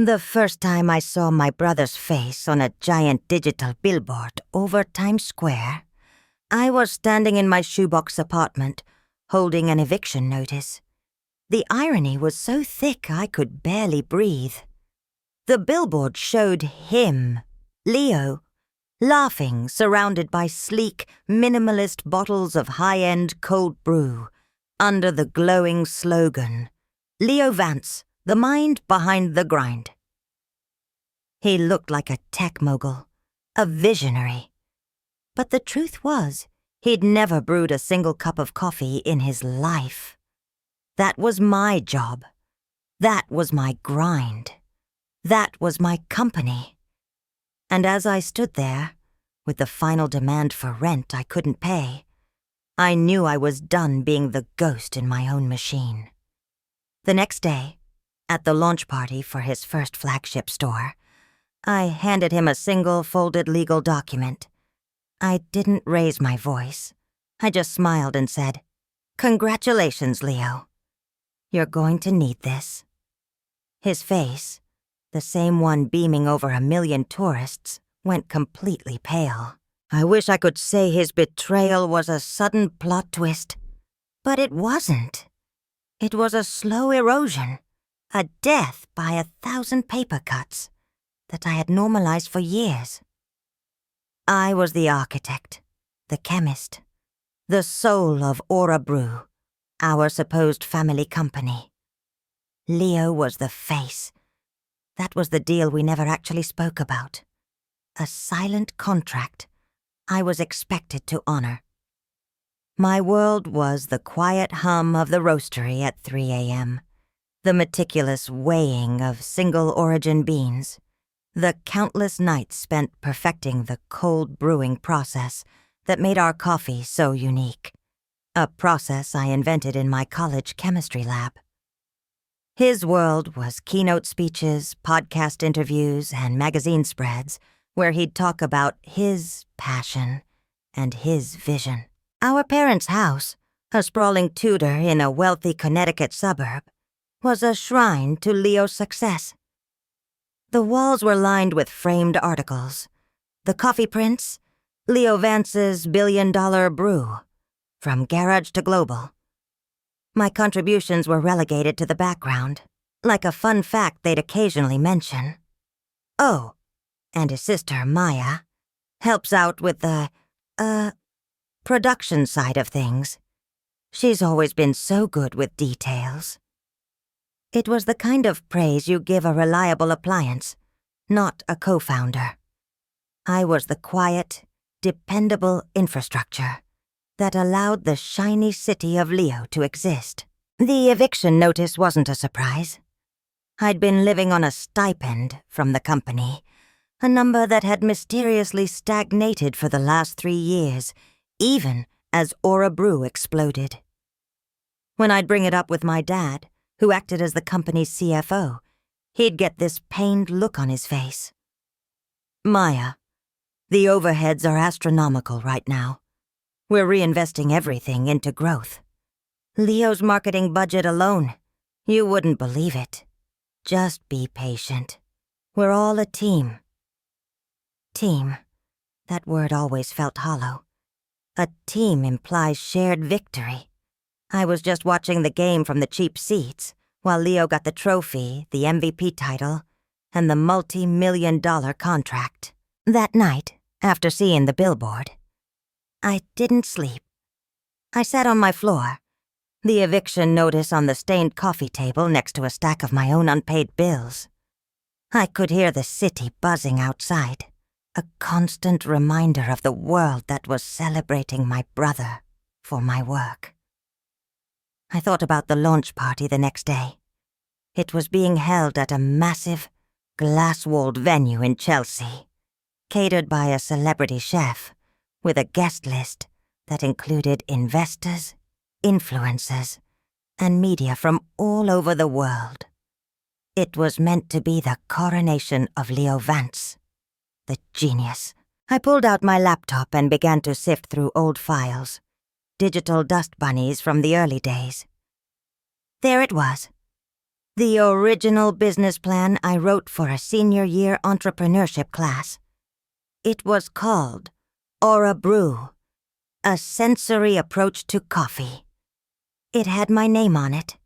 The first time I saw my brother's face on a giant digital billboard over Times Square, I was standing in my shoebox apartment, holding an eviction notice. The irony was so thick I could barely breathe. The billboard showed him, Leo, laughing, surrounded by sleek, minimalist bottles of high-end cold brew, under the glowing slogan, "Leo Vance, the mind behind the grind." He looked like a tech mogul, a visionary. But the truth was, he'd never brewed a single cup of coffee in his life. That was my job. That was my grind. That was my company. And as I stood there, with the final demand for rent I couldn't pay, I knew I was done being the ghost in my own machine. The next day, at the launch party for his first flagship store, I handed him a single folded legal document. I didn't raise my voice. I just smiled and said, "Congratulations, Leo. You're going to need this." His face, the same one beaming over 1,000,000 tourists, went completely pale. I wish I could say his betrayal was a sudden plot twist, but it wasn't. It was a slow erosion, a death by 1,000 paper cuts that I had normalized for years. I was the architect, the chemist, the soul of Aura Brew, our supposed family company. Leo was the face. That was the deal we never actually spoke about. A silent contract I was expected to honor. My world was the quiet hum of the roastery at 3 a.m., the meticulous weighing of single-origin beans, the countless nights spent perfecting the cold brewing process that made our coffee so unique, a process I invented in my college chemistry lab. His world was keynote speeches, podcast interviews, and magazine spreads where he'd talk about his passion and his vision. Our parents' house, a sprawling Tudor in a wealthy Connecticut suburb, was a shrine to Leo's success. The walls were lined with framed articles. The coffee prints, Leo Vance's billion-dollar brew, from garage to global. My contributions were relegated to the background, like a fun fact they'd occasionally mention. Oh, and his sister, Maya, helps out with the, production side of things. She's always been so good with details. It was the kind of praise you give a reliable appliance, not a co-founder. I was the quiet, dependable infrastructure that allowed the shiny city of Leo to exist. The eviction notice wasn't a surprise. I'd been living on a stipend from the company, a number that had mysteriously stagnated for the last 3 years, even as Aura Brew exploded. When I'd bring it up with my dad, who acted as the company's CFO, he'd get this pained look on his face. "Maya, the overheads are astronomical right now. We're reinvesting everything into growth. Leo's marketing budget alone, you wouldn't believe it. Just be patient. We're all a team." Team. That word always felt hollow. A team implies shared victory. I was just watching the game from the cheap seats, while Leo got the trophy, the MVP title, and the multi-million-dollar contract. That night, after seeing the billboard, I didn't sleep. I sat on my floor, the eviction notice on the stained coffee table next to a stack of my own unpaid bills. I could hear the city buzzing outside, a constant reminder of the world that was celebrating my brother for my work. I thought about the launch party the next day. It was being held at a massive, glass-walled venue in Chelsea, catered by a celebrity chef, with a guest list that included investors, influencers, and media from all over the world. It was meant to be the coronation of Leo Vance, the genius. I pulled out my laptop and began to sift through old files, digital dust bunnies from the early days. There it was. The original business plan I wrote for a senior year entrepreneurship class. It was called Aura Brew, a sensory approach to coffee. It had my name on it.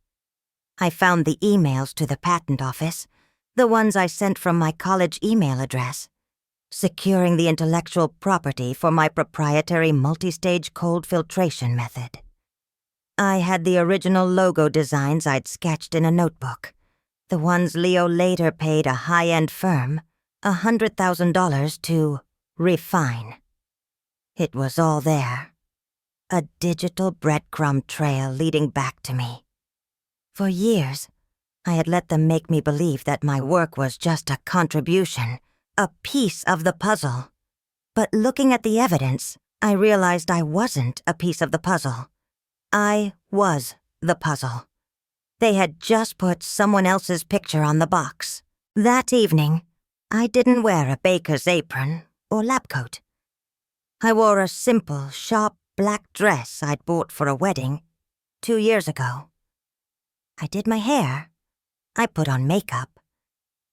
I found the emails to the patent office, the ones I sent from my college email address, securing the intellectual property for my proprietary multi-stage cold filtration method. I had the original logo designs I'd sketched in a notebook, the ones Leo later paid a high-end firm $100,000 to refine. It was all there, a digital breadcrumb trail leading back to me. For years, I had let them make me believe that my work was just a contribution, a piece of the puzzle. But looking at the evidence, I realized I wasn't a piece of the puzzle. I was the puzzle. They had just put someone else's picture on the box. That evening, I didn't wear a baker's apron or lab coat. I wore a simple, sharp black dress I'd bought for a wedding 2 years ago. I did my hair. I put on makeup.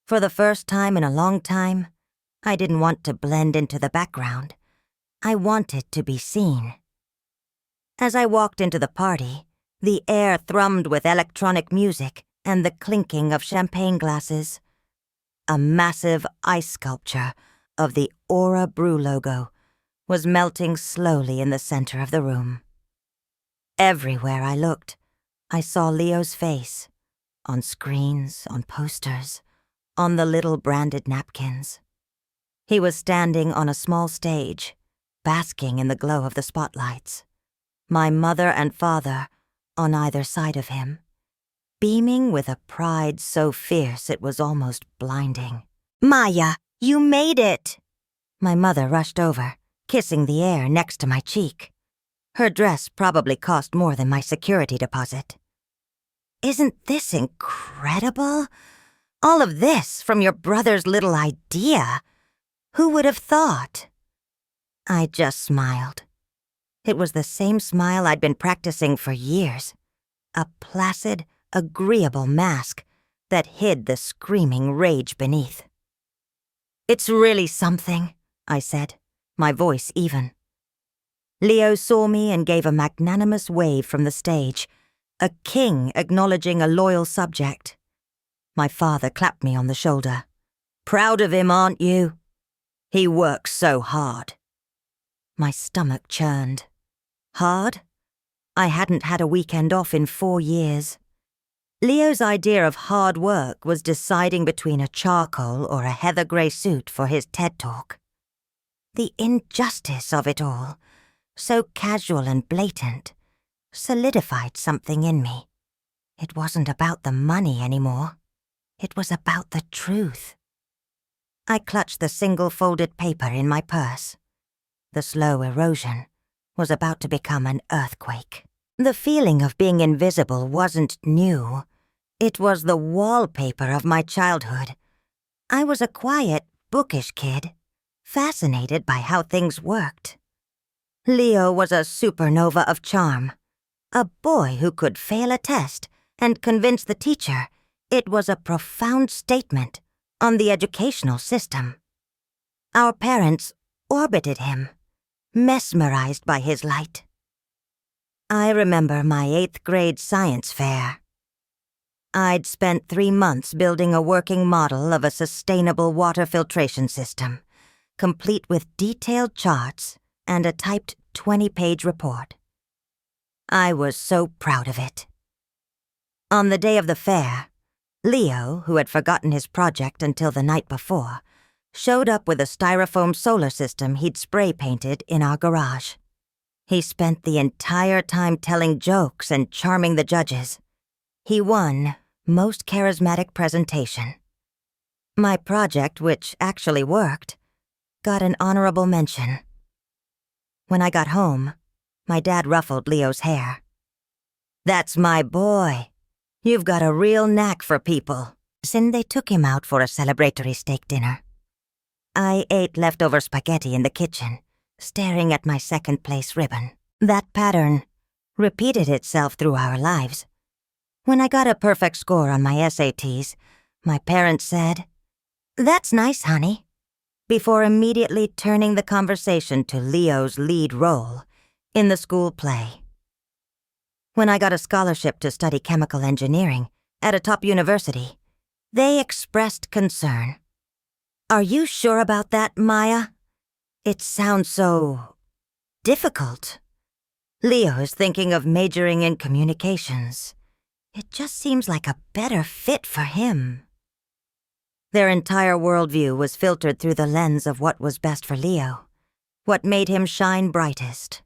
For the first time in a long time, I didn't want to blend into the background. I wanted to be seen. As I walked into the party, the air thrummed with electronic music and the clinking of champagne glasses. A massive ice sculpture of the Aura Brew logo was melting slowly in the center of the room. Everywhere I looked, I saw Leo's face, on screens, on posters, on the little branded napkins. He was standing on a small stage, basking in the glow of the spotlights. My mother and father on either side of him, beaming with a pride so fierce it was almost blinding. "Maya, you made it!" My mother rushed over, kissing the air next to my cheek. Her dress probably cost more than my security deposit. "Isn't this incredible? All of this from your brother's little idea. Who would have thought?" I just smiled. It was the same smile I'd been practicing for years. A placid, agreeable mask that hid the screaming rage beneath. "It's really something," I said, my voice even. Leo saw me and gave a magnanimous wave from the stage, a king acknowledging a loyal subject. My father clapped me on the shoulder. "Proud of him, aren't you? He works so hard." My stomach churned. Hard? I hadn't had a weekend off in 4 years. Leo's idea of hard work was deciding between a charcoal or a heather gray suit for his TED Talk. The injustice of it all, so casual and blatant, solidified something in me. It wasn't about the money anymore. It was about the truth. I clutched the single-folded paper in my purse. The slow erosion was about to become an earthquake. The feeling of being invisible wasn't new. It was the wallpaper of my childhood. I was a quiet, bookish kid, fascinated by how things worked. Leo was a supernova of charm, a boy who could fail a test and convince the teacher it was a profound statement on the educational system. Our parents orbited him, mesmerized by his light. I remember my 8th grade science fair. I'd spent 3 months building a working model of a sustainable water filtration system, complete with detailed charts and a typed 20-page report. I was so proud of it. On the day of the fair, Leo, who had forgotten his project until the night before, showed up with a styrofoam solar system he'd spray-painted in our garage. He spent the entire time telling jokes and charming the judges. He won Most Charismatic Presentation. My project, which actually worked, got an honorable mention. When I got home, my dad ruffled Leo's hair. "That's my boy. You've got a real knack for people." Then they took him out for a celebratory steak dinner. I ate leftover spaghetti in the kitchen, staring at my second-place ribbon. That pattern repeated itself through our lives. When I got a perfect score on my SATs, my parents said, "That's nice, honey," before immediately turning the conversation to Leo's lead role in the school play. When I got a scholarship to study chemical engineering at a top university, they expressed concern. "Are you sure about that, Maya? It sounds so difficult. Leo is thinking of majoring in communications. It just seems like a better fit for him." Their entire worldview was filtered through the lens of what was best for Leo, what made him shine brightest.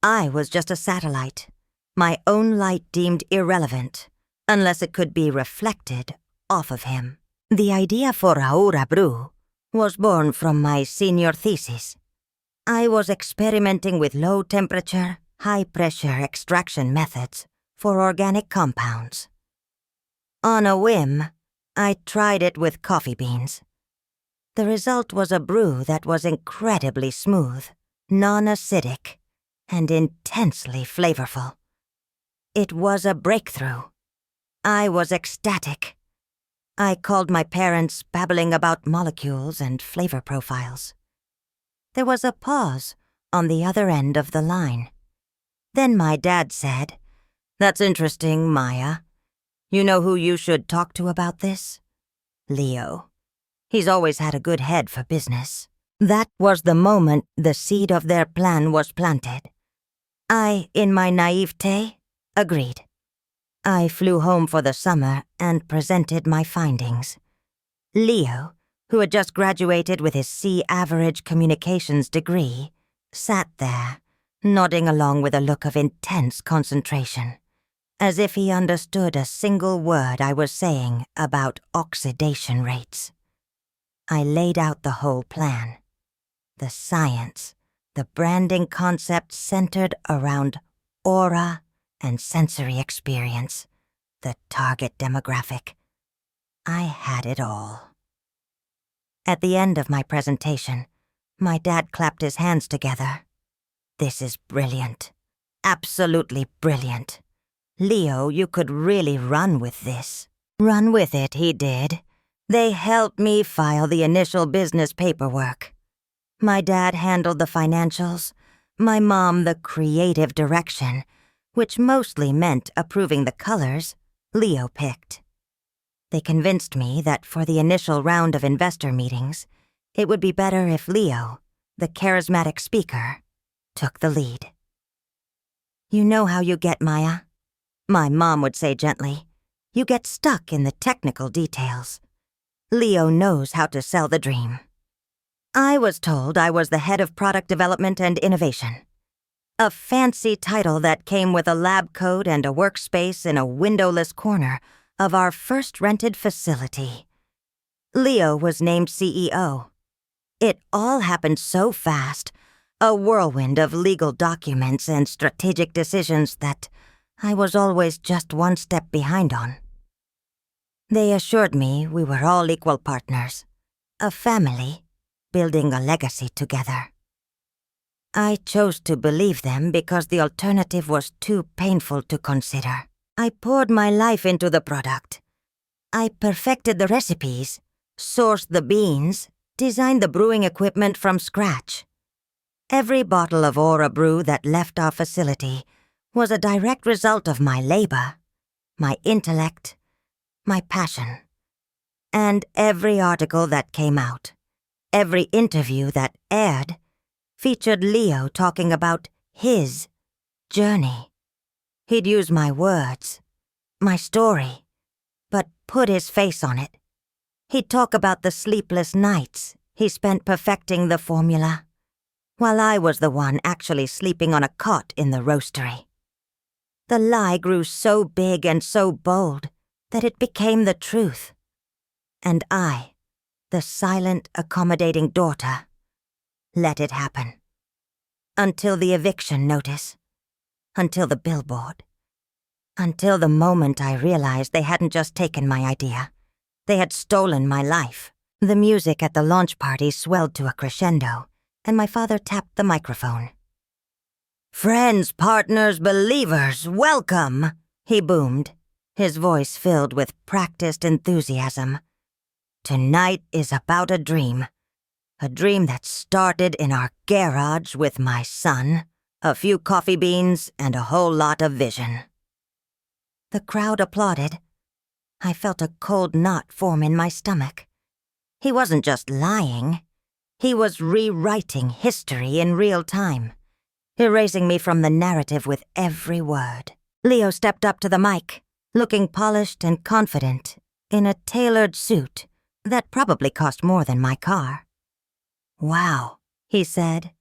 I was just a satellite, my own light deemed irrelevant, unless it could be reflected off of him. The idea for Aura Brew was born from my senior thesis. I was experimenting with low-temperature, high-pressure extraction methods for organic compounds. On a whim, I tried it with coffee beans. The result was a brew that was incredibly smooth, non-acidic, and intensely flavorful. It was a breakthrough. I was ecstatic. I called my parents, babbling about molecules and flavor profiles. There was a pause on the other end of the line. Then my dad said, "That's interesting, Maya. You know who you should talk to about this? Leo. He's always had a good head for business." That was the moment the seed of their plan was planted. I, in my naivete, agreed. I flew home for the summer and presented my findings. Leo, who had just graduated with his C-average communications degree, sat there, nodding along with a look of intense concentration, as if he understood a single word I was saying about oxidation rates. I laid out the whole plan. The science, the branding concept centered around aura and sensory experience, the target demographic. I had it all. At the end of my presentation, my dad clapped his hands together. "This is brilliant. Absolutely brilliant. Leo, you could really run with this." Run with it, he did. They helped me file the initial business paperwork. My dad handled the financials, my mom the creative direction, which mostly meant approving the colors Leo picked. They convinced me that for the initial round of investor meetings, it would be better if Leo, the charismatic speaker, took the lead. "You know how you get, Maya?" My mom would say gently. "You get stuck in the technical details. Leo knows how to sell the dream." I was told I was the head of product development and innovation. A fancy title that came with a lab coat and a workspace in a windowless corner of our first rented facility. Leo was named CEO. It all happened so fast, a whirlwind of legal documents and strategic decisions that I was always just one step behind on. They assured me we were all equal partners, a family, building a legacy together. I chose to believe them because the alternative was too painful to consider. I poured my life into the product. I perfected the recipes, sourced the beans, designed the brewing equipment from scratch. Every bottle of Aura Brew that left our facility was a direct result of my labor, my intellect, my passion. And every article that came out, every interview that aired, featured Leo talking about his journey. He'd use my words, my story, but put his face on it. He'd talk about the sleepless nights he spent perfecting the formula, while I was the one actually sleeping on a cot in the roastery. The lie grew so big and so bold that it became the truth. And I, the silent, accommodating daughter, let it happen. Until the eviction notice. Until the billboard. Until the moment I realized they hadn't just taken my idea. They had stolen my life. The music at the launch party swelled to a crescendo, and my father tapped the microphone. "Friends, partners, believers, welcome," he boomed, his voice filled with practiced enthusiasm. "Tonight is about a dream that started in our garage with my son, a few coffee beans, and a whole lot of vision." The crowd applauded. I felt a cold knot form in my stomach. He wasn't just lying. He was rewriting history in real time, erasing me from the narrative with every word. Leo stepped up to the mic, looking polished and confident, in a tailored suit that probably cost more than my car. "Wow," he said,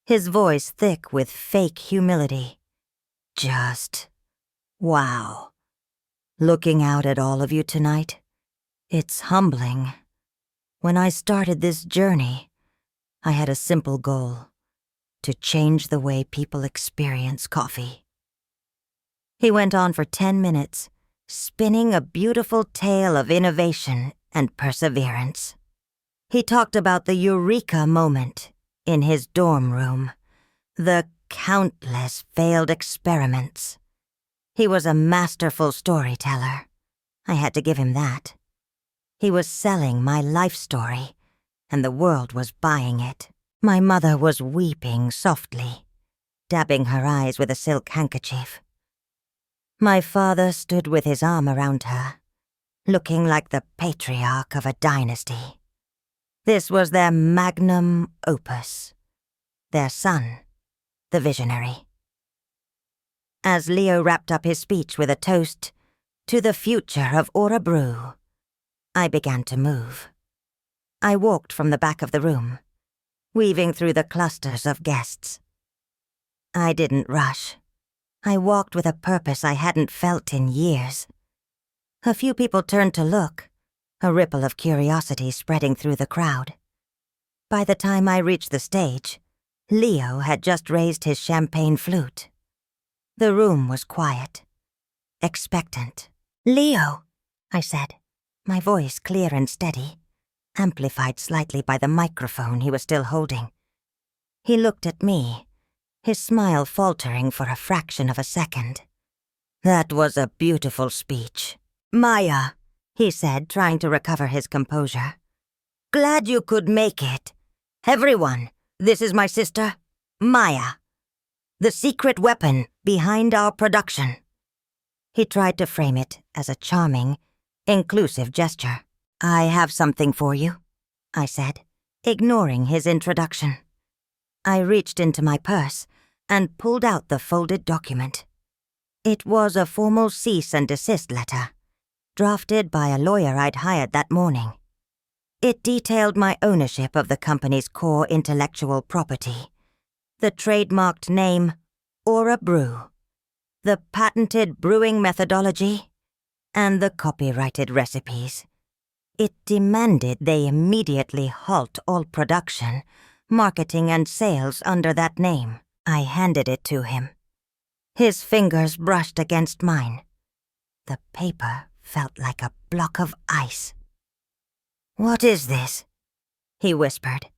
his voice thick with fake humility. "Just wow. Looking out at all of you tonight, it's humbling. When I started this journey, I had a simple goal: to change the way people experience coffee." He went on for 10 minutes, spinning a beautiful tale of innovation and perseverance. He talked about the eureka moment in his dorm room, the countless failed experiments. He was a masterful storyteller. I had to give him that. He was selling my life story, and the world was buying it. My mother was weeping softly, dabbing her eyes with a silk handkerchief. My father stood with his arm around her, looking like the patriarch of a dynasty. This was their magnum opus, their son, the visionary. As Leo wrapped up his speech with a toast to the future of Aura Brew, I began to move. I walked from the back of the room, weaving through the clusters of guests. I didn't rush. I walked with a purpose I hadn't felt in years. A few people turned to look, a ripple of curiosity spreading through the crowd. By the time I reached the stage, Leo had just raised his champagne flute. The room was quiet, expectant. "Leo," I said, my voice clear and steady, amplified slightly by the microphone he was still holding. He looked at me, his smile faltering for a fraction of a second. "That was a beautiful speech. Maya," he said, trying to recover his composure. "Glad you could make it. Everyone, this is my sister, Maya. The secret weapon behind our production." He tried to frame it as a charming, inclusive gesture. "I have something for you," I said, ignoring his introduction. I reached into my purse and pulled out the folded document. It was a formal cease and desist letter, drafted by a lawyer I'd hired that morning. It detailed my ownership of the company's core intellectual property, the trademarked name Aura Brew, the patented brewing methodology, and the copyrighted recipes. It demanded they immediately halt all production, marketing, and sales under that name. I handed it to him. His fingers brushed against mine. The paper felt like a block of ice. "What is this?" he whispered,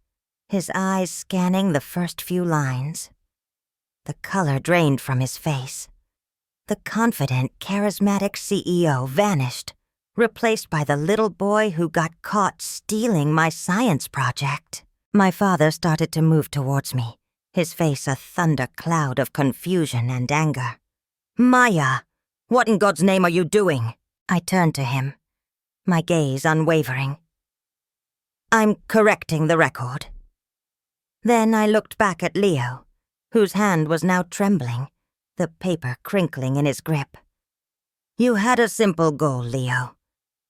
his eyes scanning the first few lines. The color drained from his face. The confident, charismatic CEO vanished, replaced by the little boy who got caught stealing my science project. My father started to move towards me, his face a thundercloud of confusion and anger. "Maya, what in God's name are you doing?" I turned to him, my gaze unwavering. "I'm correcting the record." Then I looked back at Leo, whose hand was now trembling, the paper crinkling in his grip. "You had a simple goal, Leo.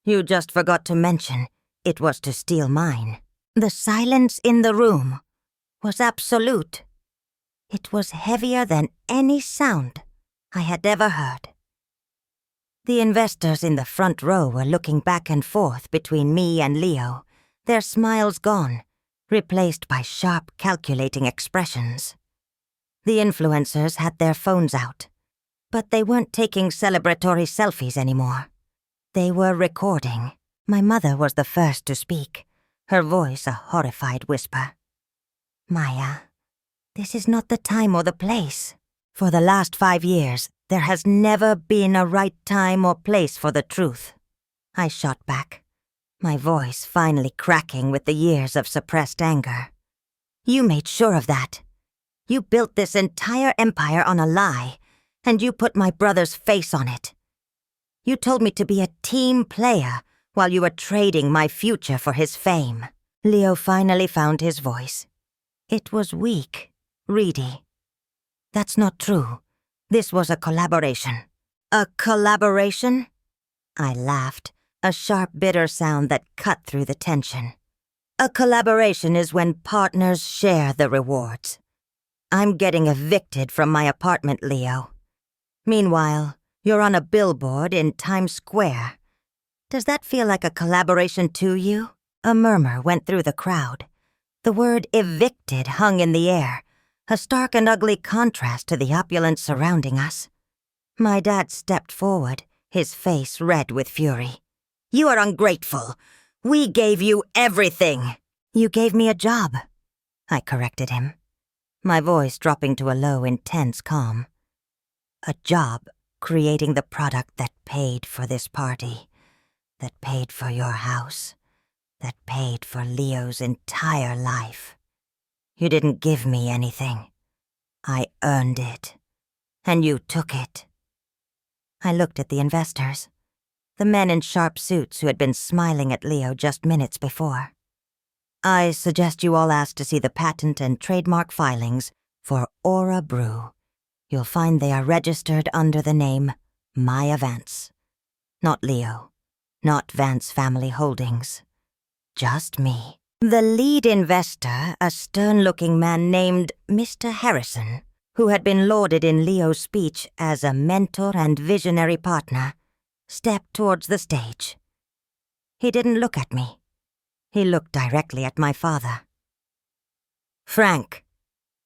You just forgot to mention it was to steal mine." The silence in the room was absolute. It was heavier than any sound I had ever heard. The investors in the front row were looking back and forth between me and Leo, their smiles gone, replaced by sharp, calculating expressions. The influencers had their phones out, but they weren't taking celebratory selfies anymore. They were recording. My mother was the first to speak, her voice a horrified whisper. "Maya, this is not the time or the place. For the last 5 years, There has never been a right time or place for the truth, I shot back, my voice finally cracking with the years of suppressed anger. You made sure of that. You built this entire empire on a lie, and you put my brother's face on it. You told me to be a team player while you were trading my future for his fame. Leo finally found his voice. It was weak, reedy. That's not true. This was a collaboration. A collaboration? I laughed, a sharp, bitter sound that cut through the tension. A collaboration is when partners share the rewards. I'm getting evicted from my apartment, Leo. Meanwhile, you're on a billboard in Times Square. Does that feel like a collaboration to you? A murmur went through the crowd. The word evicted hung in the air, a stark and ugly contrast to the opulence surrounding us. My dad stepped forward, his face red with fury. You are ungrateful. We gave you everything. You gave me a job, I corrected him, my voice dropping to a low, intense calm. A job creating the product that paid for this party, that paid for your house, that paid for Leo's entire life. You didn't give me anything. I earned it, and you took it. I looked at the investors, the men in sharp suits who had been smiling at Leo just minutes before. I suggest you all ask to see the patent and trademark filings for Aura Brew. You'll find they are registered under the name Maya Vance. Not Leo, not Vance Family Holdings. Just me. The lead investor, a stern-looking man named Mr. Harrison, who had been lauded in Leo's speech as a mentor and visionary partner, stepped towards the stage. He didn't look at me. He looked directly at my father. Frank,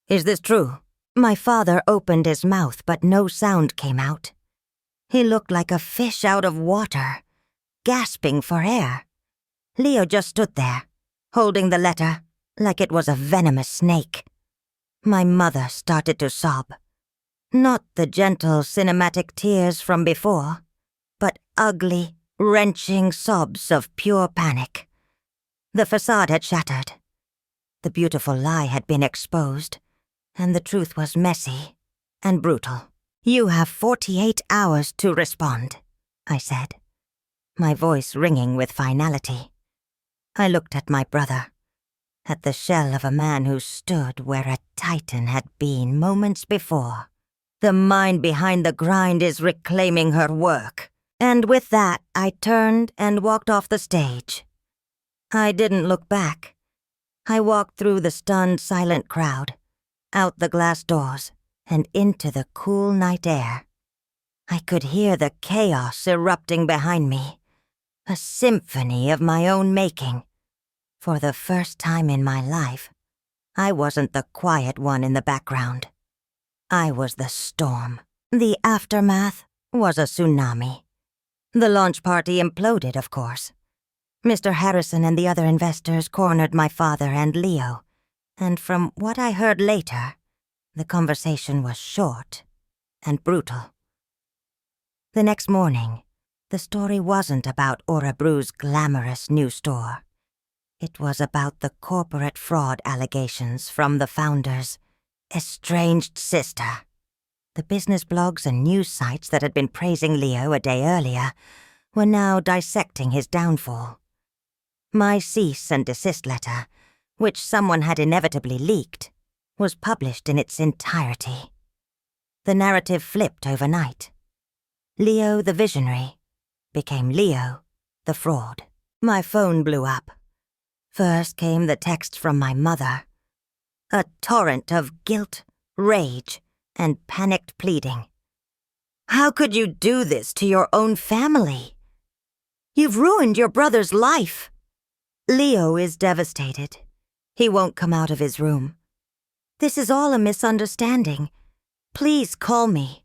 is this true? My father opened his mouth, but no sound came out. He looked like a fish out of water, gasping for air. Leo just stood there, holding the letter like it was a venomous snake. My mother started to sob. Not the gentle cinematic tears from before, but ugly, wrenching sobs of pure panic. The facade had shattered. The beautiful lie had been exposed, and the truth was messy and brutal. You have 48 hours to respond, I said, my voice ringing with finality. I looked at my brother, at the shell of a man who stood where a titan had been moments before. The mind behind the grind is reclaiming her work. And with that, I turned and walked off the stage. I didn't look back. I walked through the stunned, silent crowd, out the glass doors, and into the cool night air. I could hear the chaos erupting behind me, a symphony of my own making. For the first time in my life, I wasn't the quiet one in the background. I was the storm. The aftermath was a tsunami. The launch party imploded, of course. Mr. Harrison and the other investors cornered my father and Leo, and from what I heard later, the conversation was short and brutal. The next morning, the story wasn't about Aura Brew's glamorous new store. It was about the corporate fraud allegations from the founder's estranged sister. The business blogs and news sites that had been praising Leo a day earlier were now dissecting his downfall. My cease and desist letter, which someone had inevitably leaked, was published in its entirety. The narrative flipped overnight. Leo the visionary became Leo the fraud. My phone blew up. First came the text from my mother. A torrent of guilt, rage, and panicked pleading. How could you do this to your own family? You've ruined your brother's life. Leo is devastated. He won't come out of his room. This is all a misunderstanding. Please call me.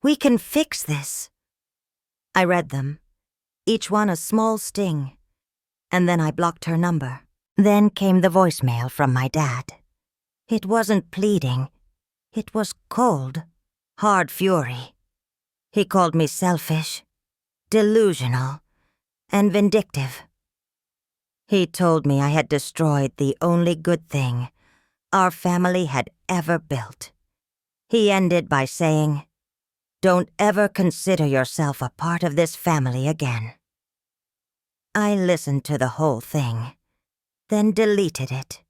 We can fix this. I read them, each one a small sting, and then I blocked her number. Then came the voicemail from my dad. It wasn't pleading. It was cold, hard fury. He called me selfish, delusional, and vindictive. He told me I had destroyed the only good thing our family had ever built. He ended by saying, "Don't ever consider yourself a part of this family again." I listened to the whole thing, then deleted it.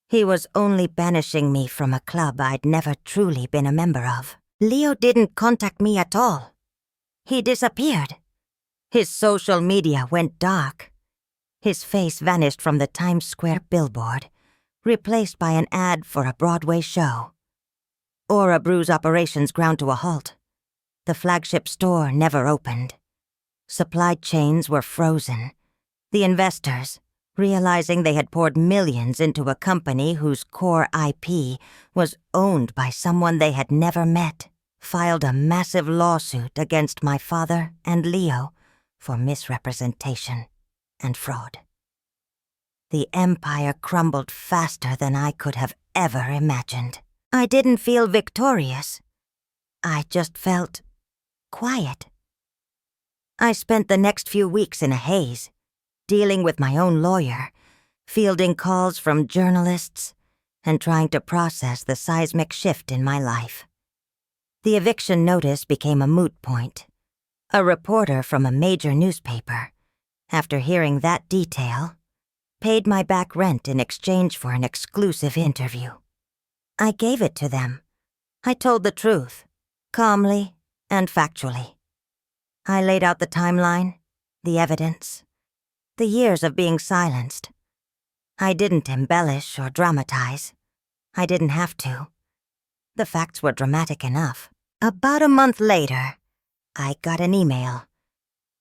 He was only banishing me from a club I'd never truly been a member of. Leo didn't contact me at all. He disappeared. His social media went dark. His face vanished from the Times Square billboard, replaced by an ad for a Broadway show. Aura Brew's operations ground to a halt. The flagship store never opened. Supply chains were frozen. The investors, realizing they had poured millions into a company whose core IP was owned by someone they had never met, filed a massive lawsuit against my father and Leo for misrepresentation and fraud. The empire crumbled faster than I could have ever imagined. I didn't feel victorious. I just felt quiet. I spent the next few weeks in a haze, dealing with my own lawyer, fielding calls from journalists, and trying to process the seismic shift in my life. The eviction notice became a moot point. A reporter from a major newspaper, after hearing that detail, paid my back rent in exchange for an exclusive interview. I gave it to them. I told the truth, calmly and factually. I laid out the timeline, the evidence, the years of being silenced. I didn't embellish or dramatize. I didn't have to. The facts were dramatic enough. About a month later, I got an email.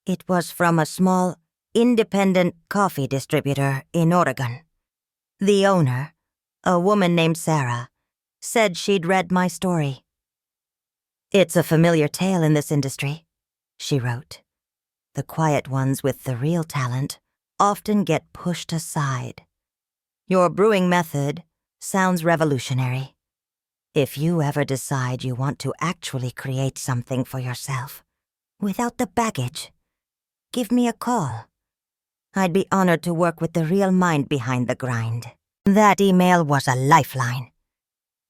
It was from a small, independent coffee distributor in Oregon. The owner, a woman named Sarah, said she'd read my story. "It's a familiar tale in this industry," she wrote. "The quiet ones with the real talent often get pushed aside. Your brewing method sounds revolutionary. If you ever decide you want to actually create something for yourself, without the baggage, give me a call. I'd be honored to work with the real mind behind the grind." That email was a lifeline.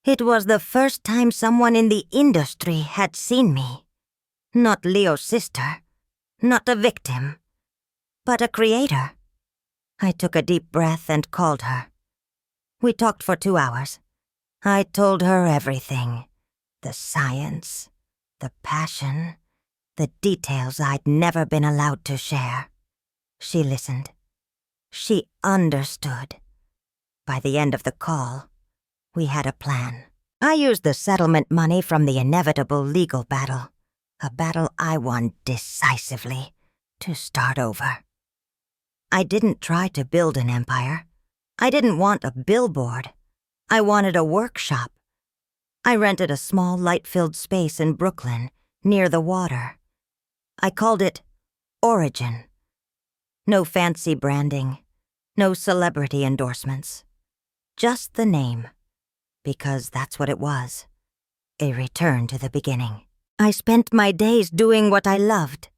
It was the first time someone in the industry had seen me. Not Leo's sister, not a victim, but a creator. I took a deep breath and called her. We talked for 2 hours. I told her everything. The science, the passion, the details I'd never been allowed to share. She listened. She understood. By the end of the call, we had a plan. I used the settlement money from the inevitable legal battle, a battle I won decisively, to start over. I didn't try to build an empire. I didn't want a billboard. I wanted a workshop. I rented a small light-filled space in Brooklyn, near the water. I called it Origin. No fancy branding, no celebrity endorsements. Just the name, because that's what it was, a return to the beginning. I spent my days doing what I loved.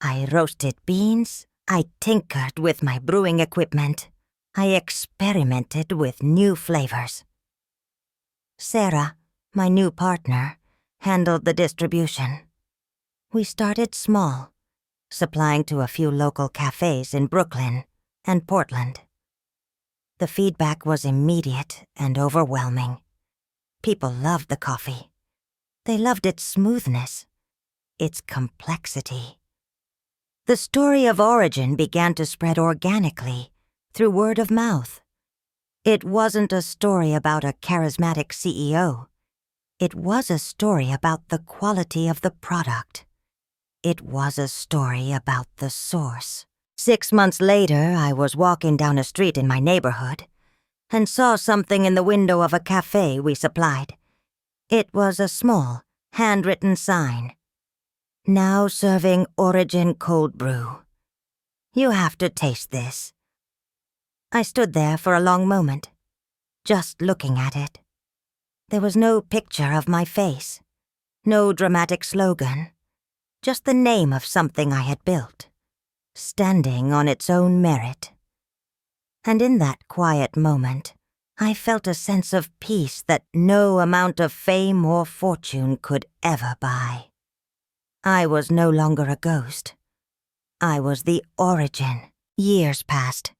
I roasted beans, I tinkered with my brewing equipment, I experimented with new flavors. Sarah, my new partner, handled the distribution. We started small, supplying to a few local cafes in Brooklyn and Portland. The feedback was immediate and overwhelming. People loved the coffee. They loved its smoothness, its complexity. The story of Origin began to spread organically, through word of mouth. It wasn't a story about a charismatic CEO. It was a story about the quality of the product. It was a story about the source. 6 months later, I was walking down a street in my neighborhood and saw something in the window of a cafe we supplied. It was a small, handwritten sign. "Now serving Origin cold brew. You have to taste this." I stood there for a long moment, just looking at it. There was no picture of my face, no dramatic slogan, just the name of something I had built, standing on its own merit. And in that quiet moment, I felt a sense of peace that no amount of fame or fortune could ever buy. I was no longer a ghost. I was the Origin. Years passed.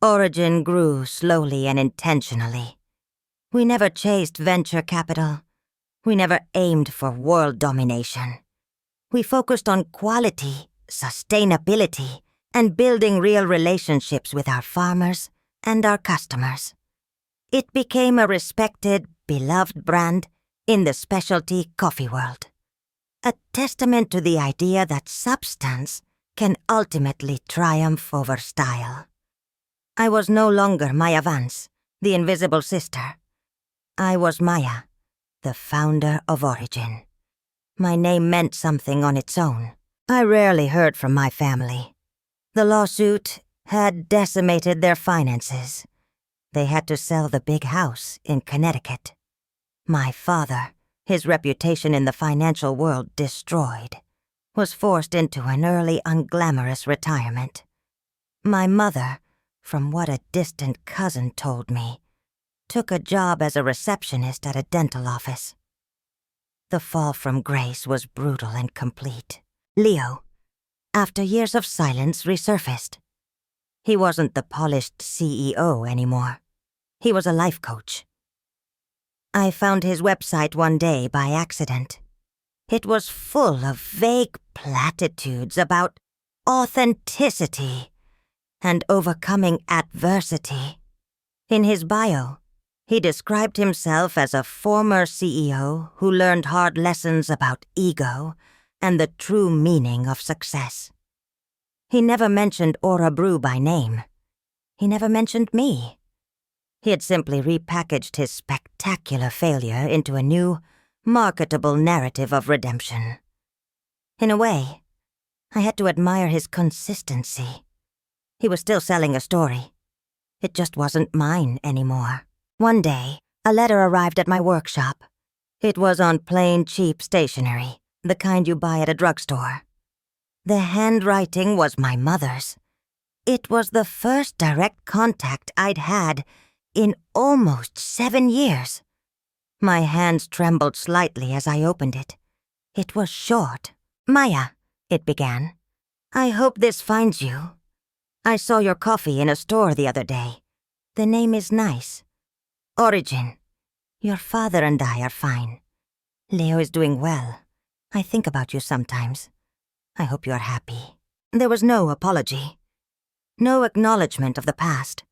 Origin grew slowly and intentionally. We never chased venture capital. We never aimed for world domination. We focused on quality, sustainability, and building real relationships with our farmers and our customers. It became a respected, beloved brand in the specialty coffee world. A testament to the idea that substance can ultimately triumph over style. I was no longer Maya Vance, the invisible sister. I was Maya, the founder of Origin. My name meant something on its own. I rarely heard from my family. The lawsuit had decimated their finances. They had to sell the big house in Connecticut. My father, his reputation in the financial world destroyed, was forced into an early unglamorous retirement. My mother, from what a distant cousin told me, took a job as a receptionist at a dental office. The fall from grace was brutal and complete. Leo, after years of silence, resurfaced. He wasn't the polished CEO anymore. He was a life coach. I found his website one day by accident. It was full of vague platitudes about authenticity and overcoming adversity. In his bio, he described himself as a former CEO who learned hard lessons about ego and the true meaning of success. He never mentioned Aura Brew by name. He never mentioned me. He had simply repackaged his spectacular failure into a new, marketable narrative of redemption. In a way, I had to admire his consistency. He was still selling a story. It just wasn't mine anymore. One day, a letter arrived at my workshop. It was on plain, cheap stationery, the kind you buy at a drugstore. The handwriting was my mother's. It was the first direct contact I'd had in almost 7 years. My hands trembled slightly as I opened it. It was short. "Maya," it began. "I hope this finds you. I saw your coffee in a store the other day. The name is nice. Origin. Your father and I are fine. Leo is doing well. I think about you sometimes. I hope you are happy." There was no apology. No acknowledgement of the past.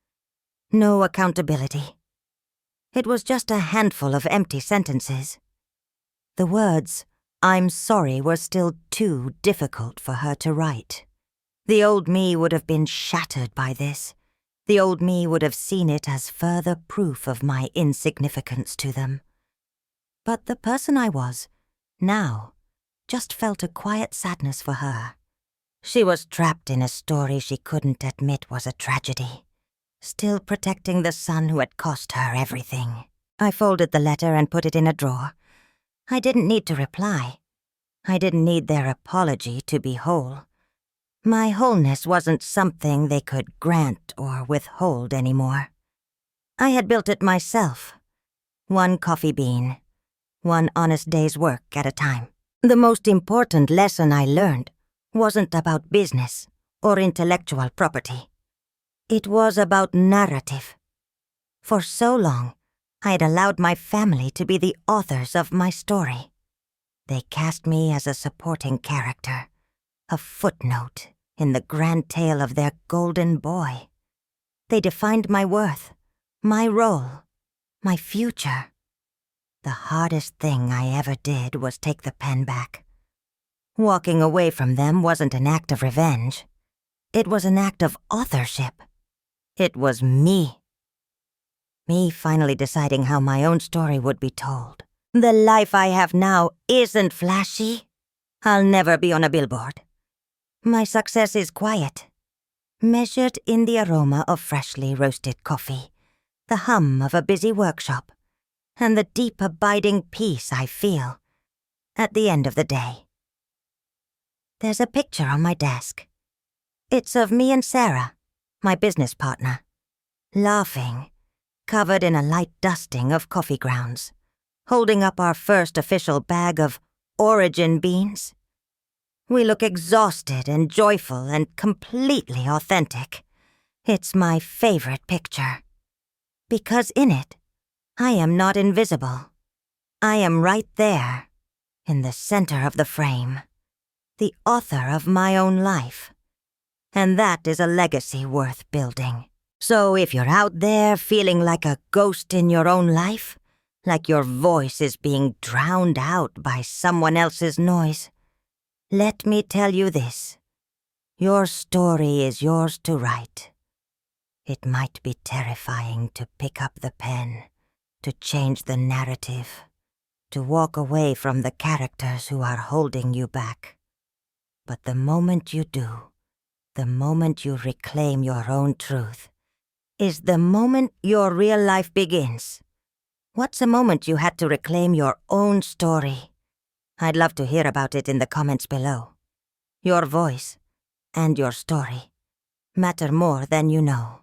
No accountability. It was just a handful of empty sentences. The words, "I'm sorry," were still too difficult for her to write. The old me would have been shattered by this. The old me would have seen it as further proof of my insignificance to them. But the person I was, now, just felt a quiet sadness for her. She was trapped in a story she couldn't admit was a tragedy, still protecting the son who had cost her everything. I folded the letter and put it in a drawer. I didn't need to reply. I didn't need their apology to be whole. My wholeness wasn't something they could grant or withhold anymore. I had built it myself. One coffee bean, one honest day's work at a time. The most important lesson I learned wasn't about business or intellectual property. It was about narrative. For so long, I had allowed my family to be the authors of my story. They cast me as a supporting character, a footnote in the grand tale of their golden boy. They defined my worth, my role, my future. The hardest thing I ever did was take the pen back. Walking away from them wasn't an act of revenge. It was an act of authorship. It was me. Me finally deciding how my own story would be told. The life I have now isn't flashy. I'll never be on a billboard. My success is quiet, measured in the aroma of freshly roasted coffee, the hum of a busy workshop, and the deep abiding peace I feel at the end of the day. There's a picture on my desk. It's of me and Sarah, my business partner, laughing, covered in a light dusting of coffee grounds, holding up our first official bag of Origin beans. We look exhausted and joyful and completely authentic. It's my favorite picture. Because in it, I am not invisible. I am right there, in the center of the frame, the author of my own life. And that is a legacy worth building. So if you're out there feeling like a ghost in your own life, like your voice is being drowned out by someone else's noise, let me tell you this. Your story is yours to write. It might be terrifying to pick up the pen, to change the narrative, to walk away from the characters who are holding you back. But the moment you do, the moment you reclaim your own truth, is the moment your real life begins. What's a moment you had to reclaim your own story? I'd love to hear about it in the comments below. Your voice and your story matter more than you know.